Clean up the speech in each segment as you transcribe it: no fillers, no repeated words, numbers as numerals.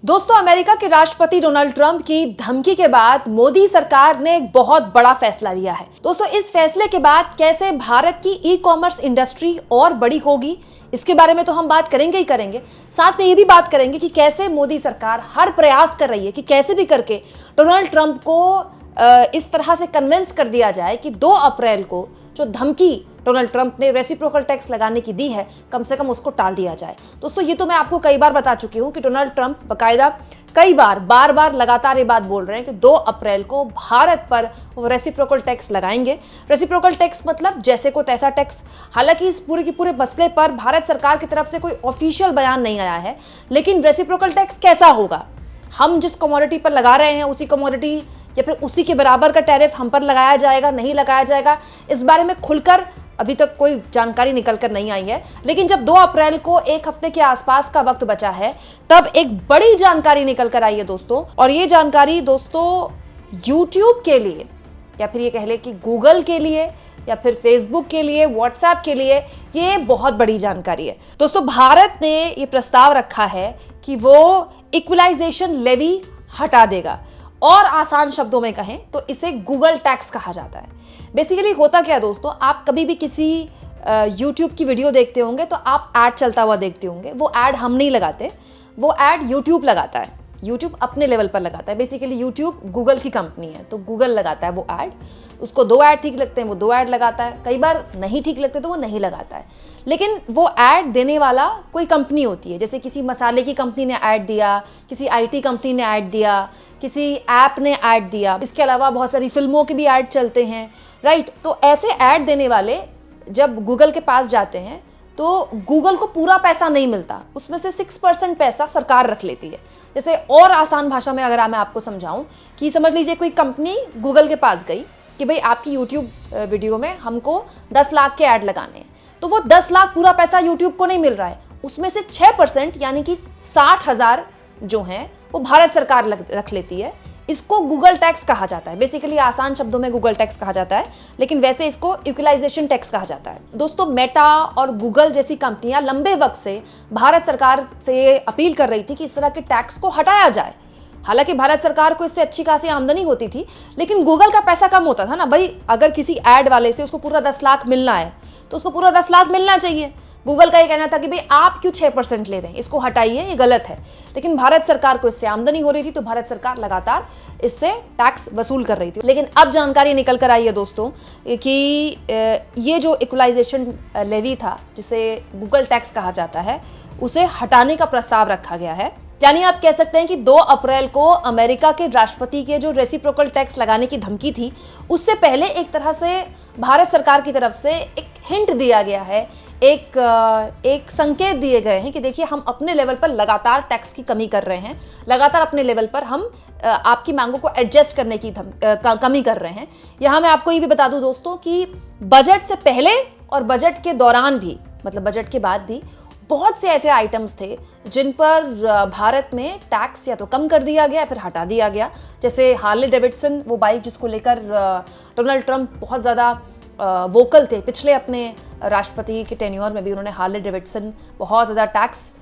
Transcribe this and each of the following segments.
दोस्तों, अमेरिका के राष्ट्रपति डोनाल्ड ट्रंप की धमकी के बाद मोदी सरकार ने एक बहुत बड़ा फैसला लिया है। दोस्तों, इस फैसले के बाद कैसे भारत की ई कॉमर्स इंडस्ट्री और बड़ी होगी, इसके बारे में तो हम बात करेंगे ही करेंगे। साथ में ये भी बात करेंगे कि कैसे मोदी सरकार हर प्रयास कर रही है कि कैसे भी करके डोनाल्ड ट्रंप को इस तरह से कन्विंस कर दिया जाए कि 2 अप्रैल को जो धमकी डोनाल्ड ट्रंप ने रेसिप्रोकल टैक्स लगाने की दी है, कम से कम उसको टाल दिया जाए। दोस्तों, ये तो मैं आपको कई बार बता चुकी हूं कि डोनाल्ड ट्रंप बाकायदा कई बार लगातार ये बात बोल रहे हैं कि 2 अप्रैल को भारत पर वो रेसिप्रोकल टैक्स लगाएंगे। रेसिप्रोकल टैक्स मतलब जैसे को तैसा टैक्स। हालांकि इस पूरे के पूरे मसले पर भारत सरकार की तरफ से कोई ऑफिशियल बयान नहीं आया है, लेकिन रेसिप्रोकल टैक्स कैसा होगा, हम जिस कमोडिटी पर लगा रहे हैं उसी कमोडिटी या फिर उसी के बराबर का टैरिफ हम पर लगाया जाएगा, नहीं लगाया जाएगा, इस बारे में खुलकर अभी तक कोई जानकारी निकल कर नहीं आई है। लेकिन जब 2 अप्रैल को एक हफ्ते के आसपास का वक्त बचा है, तब एक बड़ी जानकारी निकल कर आई है दोस्तों। और ये जानकारी दोस्तों YouTube के लिए या फिर ये कह ले कि गूगल के लिए या फिर फेसबुक के लिए, व्हाट्सएप के लिए ये बहुत बड़ी जानकारी है। दोस्तों, भारत ने ये प्रस्ताव रखा है कि वो इक्वलाइजेशन लेवी हटा देगा, और आसान शब्दों में कहें तो इसे गूगल टैक्स कहा जाता है। बेसिकली होता क्या है दोस्तों, आप कभी भी किसी यूट्यूब की वीडियो देखते होंगे तो आप ऐड चलता हुआ देखते होंगे। वो ऐड हम नहीं लगाते, वो ऐड यूट्यूब लगाता है। यूट्यूब अपने लेवल पर लगाता है। बेसिकली यूट्यूब गूगल की कंपनी है, तो गूगल लगाता है वो ऐड। उसको 2 ऐड ठीक लगते हैं, वो 2 ऐड लगाता है। कई बार नहीं ठीक लगते तो वो नहीं लगाता है। लेकिन वो ऐड देने वाला कोई कंपनी होती है, जैसे किसी मसाले की कंपनी ने ऐड दिया, किसी IT कंपनी ने ऐड दिया, किसी ऐप ने ऐड दिया। इसके अलावा बहुत सारी फिल्मों के भी ऐड चलते हैं, राइट। तो ऐसे ऐड देने वाले जब गूगल के पास जाते हैं तो गूगल को पूरा पैसा नहीं मिलता, उसमें से 6% पैसा सरकार रख लेती है। जैसे और आसान भाषा में अगर मैं आपको समझाऊं कि समझ लीजिए कोई कंपनी गूगल के पास गई कि भाई आपकी यूट्यूब वीडियो में हमको 10 लाख के ऐड लगाने हैं, तो वो 10 लाख पूरा पैसा यूट्यूब को नहीं मिल रहा है, उसमें से 6% यानी कि 60,000 जो हैं वो भारत सरकार रख लेती है। इसको गूगल टैक्स कहा जाता है। बेसिकली आसान शब्दों में गूगल टैक्स कहा जाता है, लेकिन वैसे इसको इक्वलाइजेशन टैक्स कहा जाता है। दोस्तों, मेटा और गूगल जैसी कंपनियां लंबे वक्त से भारत सरकार से अपील कर रही थी कि इस तरह के टैक्स को हटाया जाए। हालांकि भारत सरकार को इससे अच्छी खासी आमदनी होती थी, लेकिन गूगल का पैसा कम होता था ना भाई। अगर किसी ऐड वाले से उसको पूरा 10 लाख मिलना है तो उसको पूरा 10 लाख मिलना चाहिए। गूगल का ये कहना था कि भाई आप क्यों 6% ले रहे हैं, इसको हटाइए, ये गलत है। लेकिन भारत सरकार को इससे आमदनी हो रही थी, तो भारत सरकार लगातार इससे टैक्स वसूल कर रही थी। लेकिन अब जानकारी निकल कर आई है दोस्तों कि ये जो इक्वलाइजेशन लेवी था, जिसे गूगल टैक्स कहा जाता है, उसे हटाने का प्रस्ताव रखा गया है। यानी आप कह सकते हैं कि 2 अप्रैल को अमेरिका के राष्ट्रपति के जो रेसिप्रोकल टैक्स लगाने की धमकी थी, उससे पहले एक तरह से भारत सरकार की तरफ से एक हिंट दिया गया है, एक संकेत दिए गए हैं कि देखिए हम अपने लेवल पर लगातार टैक्स की कमी कर रहे हैं, लगातार अपने लेवल पर हम आपकी मांगों को एडजस्ट करने की कमी कर रहे हैं। यहाँ मैं आपको ये भी बता दूं दोस्तों कि बजट से पहले और बजट के दौरान भी, मतलब बजट के बाद भी, बहुत से ऐसे आइटम्स थे जिन पर भारत में टैक्स या तो कम कर दिया गया या फिर हटा दिया गया। जैसे हार्ले डेविडसन, वो बाइक जिसको लेकर डोनाल्ड ट्रंप बहुत ज़्यादा वोकल थे। पिछले अपने राष्ट्रपति के टेन्योर में भी उन्होंने हार्ले डेविडसन बहुत ज़्यादा टैक्स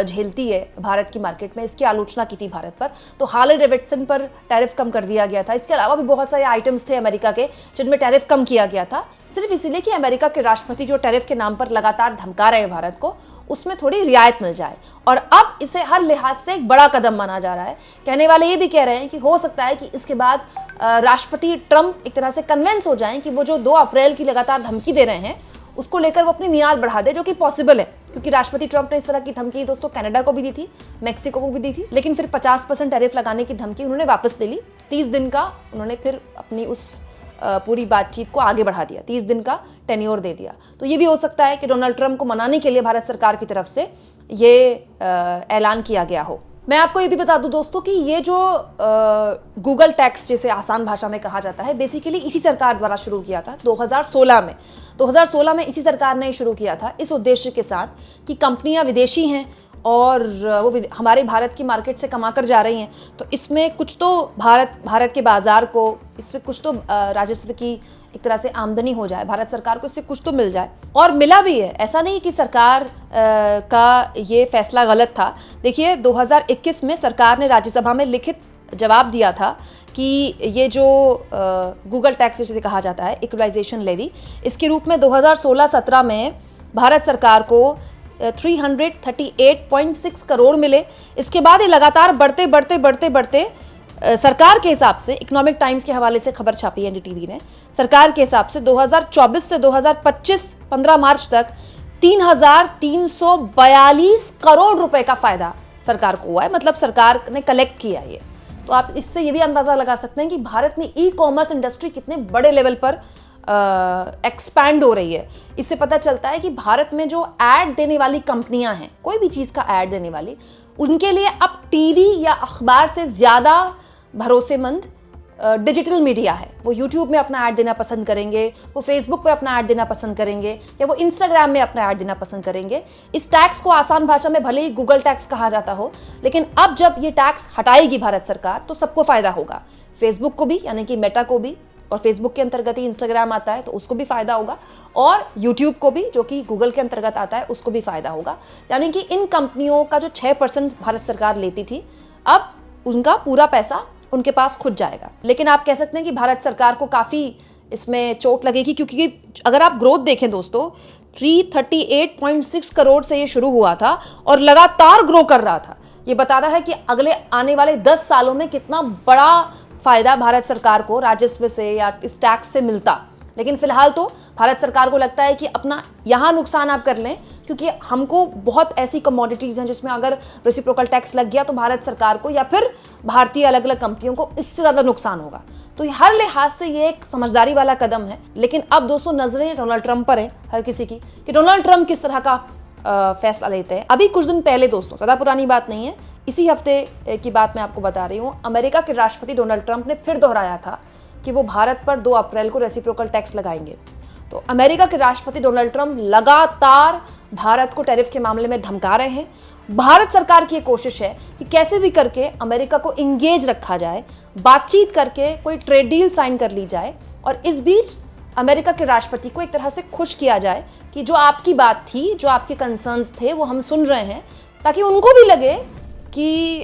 झेलती है भारत की मार्केट में, इसकी आलोचना की थी भारत पर। तो हार्ले डेविडसन पर टैरिफ कम कर दिया गया था। इसके अलावा भी बहुत सारे आइटम्स थे अमेरिका के जिनमें टैरिफ कम किया गया था, सिर्फ इसीलिए कि अमेरिका के राष्ट्रपति जो टैरिफ के नाम पर लगातार धमका रहे हैं भारत को, उसमें थोड़ी रियायत मिल जाए। और अब इसे हर लिहाज से एक बड़ा कदम माना जा रहा है। कहने वाले ये भी कह रहे हैं कि हो सकता है कि इसके बाद राष्ट्रपति ट्रंप एक तरह से कन्विंस हो जाएं कि वो जो 2 अप्रैल की लगातार धमकी दे रहे हैं उसको लेकर वो अपनी मियाद बढ़ा दे, जो कि पॉसिबल है, क्योंकि राष्ट्रपति ट्रंप ने इस तरह की धमकी दोस्तों कनाडा को भी दी थी, मेक्सिको को भी दी थी, लेकिन फिर 50% टैरिफ लगाने की धमकी उन्होंने वापस ले ली। 30 दिन का उन्होंने फिर अपनी उस पूरी बातचीत को आगे बढ़ा दिया, 30 दिन का टेन्योर दे दिया। तो ये भी हो सकता है कि डोनाल्ड ट्रंप को मनाने के लिए भारत सरकार की तरफ से ये ऐलान किया गया हो। मैं आपको ये भी बता दूं दोस्तों कि ये जो गूगल टैक्स, जिसे आसान भाषा में कहा जाता है, बेसिकली इसी सरकार द्वारा शुरू किया था 2016 में। 2016 में इसी सरकार ने शुरू किया था इस उद्देश्य के साथ कि कंपनियां विदेशी हैं और वो हमारे भारत की मार्केट से कमा कर जा रही हैं, तो इसमें कुछ तो भारत के बाज़ार को, इसमें कुछ तो राजस्व की एक तरह से आमदनी हो जाए, भारत सरकार को इससे कुछ तो मिल जाए। और मिला भी है, ऐसा नहीं कि सरकार का ये फैसला गलत था। देखिए 2021 में सरकार ने राज्यसभा में लिखित जवाब दिया था कि ये जो गूगल टैक्स जिसे कहा जाता है, इक्वलाइजेशन लेवी, इसके रूप में 2016-17 में भारत सरकार को 338.6 करोड़ मिले। इसके बाद ये लगातार बढ़ते सरकार के हिसाब से, इकोनॉमिक टाइम्स के हवाले से खबर छापी है एनडीटीवी ने, सरकार के हिसाब से 2024 से 2025 15 मार्च तक 3,342 करोड़ रुपए का फायदा सरकार को हुआ है। मतलब सरकार ने कलेक्ट किया ये। तो आप इससे ये भी अंदाजा लगा सकते हैं कि भारत में ई कॉमर्स इंडस्ट्री कितने बड़े लेवल पर एक्सपैंड हो रही है। इससे पता चलता है कि भारत में जो ऐड देने वाली कंपनियां हैं, कोई भी चीज़ का ऐड देने वाली, उनके लिए अब टीवी या अखबार से ज़्यादा भरोसेमंद डिजिटल मीडिया है। वो यूट्यूब में अपना ऐड देना पसंद करेंगे, वो फेसबुक पे अपना ऐड देना पसंद करेंगे, या वो इंस्टाग्राम में अपना ऐड देना पसंद करेंगे। इस टैक्स को आसान भाषा में भले ही गूगल टैक्स कहा जाता हो, लेकिन अब जब ये टैक्स हटाएगी भारत सरकार तो सबको फायदा होगा। फेसबुक को भी, यानी कि मेटा को भी, और फेसबुक के अंतर्गत ही इंस्टाग्राम आता है तो उसको भी फायदा होगा, और यूट्यूब को भी, जो कि गूगल के अंतर्गत आता है, उसको भी फायदा होगा। यानी कि इन कंपनियों का जो 6% भारत सरकार लेती थी, अब उनका पूरा पैसा उनके पास खुद जाएगा। लेकिन आप कह सकते हैं कि भारत सरकार को काफ़ी इसमें चोट लगेगी, क्योंकि अगर आप ग्रोथ देखें दोस्तों, 338.6 करोड़ से ये शुरू हुआ था और लगातार ग्रो कर रहा था। ये बताता है कि अगले आने वाले 10 सालों में कितना बड़ा फायदा भारत सरकार को राजस्व से या इस टैक्स से मिलता। लेकिन फिलहाल तो भारत सरकार को लगता है कि अपना यहाँ नुकसान आप कर लें, क्योंकि हमको बहुत ऐसी कमोडिटीज़ हैं जिसमें अगर रेसिप्रोकल टैक्स लग गया तो भारत सरकार को या फिर भारतीय अलग अलग कंपनियों को इससे ज़्यादा नुकसान होगा। तो हर लिहाज से ये एक समझदारी वाला कदम है। लेकिन अब दोस्तों नजरें डोनाल्ड ट्रंप पर है हर किसी की, कि डोनाल्ड ट्रंप किस तरह का फैसला लेते हैं। अभी कुछ दिन पहले दोस्तों, ज़्यादा पुरानी बात नहीं है, इसी हफ्ते की बात मैं आपको बता रही हूँ, अमेरिका के राष्ट्रपति डोनाल्ड ट्रंप ने फिर दोहराया था कि वो भारत पर 2 अप्रैल को रेसिप्रोकल टैक्स लगाएंगे। तो अमेरिका के राष्ट्रपति डोनाल्ड ट्रंप लगातार भारत को टैरिफ के मामले में धमका रहे हैं। भारत सरकार की ये कोशिश है कि कैसे भी करके अमेरिका को इंगेज रखा जाए, बातचीत करके कोई ट्रेड डील साइन कर ली जाए, और इस बीच अमेरिका के राष्ट्रपति को एक तरह से खुश किया जाए कि जो आपकी बात थी, जो आपके कंसर्न्स थे, वो हम सुन रहे हैं, ताकि उनको भी लगे कि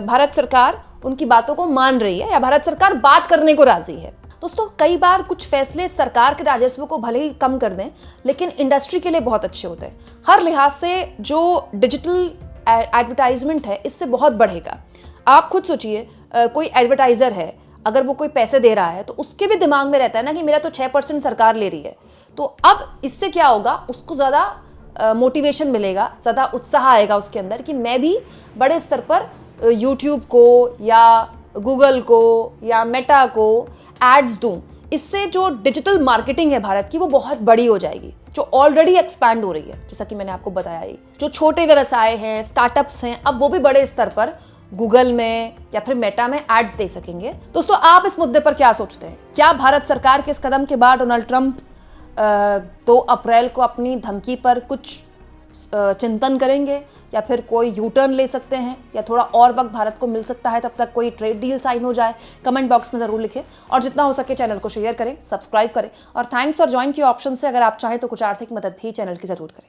भारत सरकार उनकी बातों को मान रही है या भारत सरकार बात करने को राजी है। दोस्तों कई बार कुछ फैसले सरकार के राजस्व को भले ही कम कर दें, लेकिन इंडस्ट्री के लिए बहुत अच्छे होते हैं। हर लिहाज से जो डिजिटल एडवर्टाइजमेंट है, इससे बहुत बढ़ेगा। आप खुद सोचिए, कोई एडवर्टाइजर है, अगर वो कोई पैसे दे रहा है तो उसके भी दिमाग में रहता है ना कि मेरा तो 6% सरकार ले रही है। तो अब इससे क्या होगा, उसको ज़्यादा मोटिवेशन मिलेगा, ज़्यादा उत्साह आएगा उसके अंदर कि मैं भी बड़े स्तर पर यूट्यूब को या गूगल को या मेटा को एड्स दूं। इससे जो डिजिटल मार्केटिंग है भारत की, वो बहुत बड़ी हो जाएगी, जो ऑलरेडी एक्सपैंड हो रही है। जैसा कि मैंने आपको बताया ही, जो छोटे व्यवसाय हैं, स्टार्टअप्स हैं, अब वो भी बड़े स्तर पर गूगल में या फिर मेटा में एड्स दे सकेंगे। दोस्तों आप इस मुद्दे पर क्या सोचते हैं? क्या भारत सरकार के इस कदम के बाद डोनाल्ड ट्रंप 2 अप्रैल को अपनी धमकी पर कुछ चिंतन करेंगे, या फिर कोई यू टर्न ले सकते हैं, या थोड़ा और वक्त भारत को मिल सकता है, तब तक कोई ट्रेड डील साइन हो जाए? कमेंट बॉक्स में ज़रूर लिखें, और जितना हो सके चैनल को शेयर करें, सब्सक्राइब करें, और थैंक्स और ज्वाइन के ऑप्शन से अगर आप चाहें तो कुछ आर्थिक मदद भी चैनल की ज़रूर करें।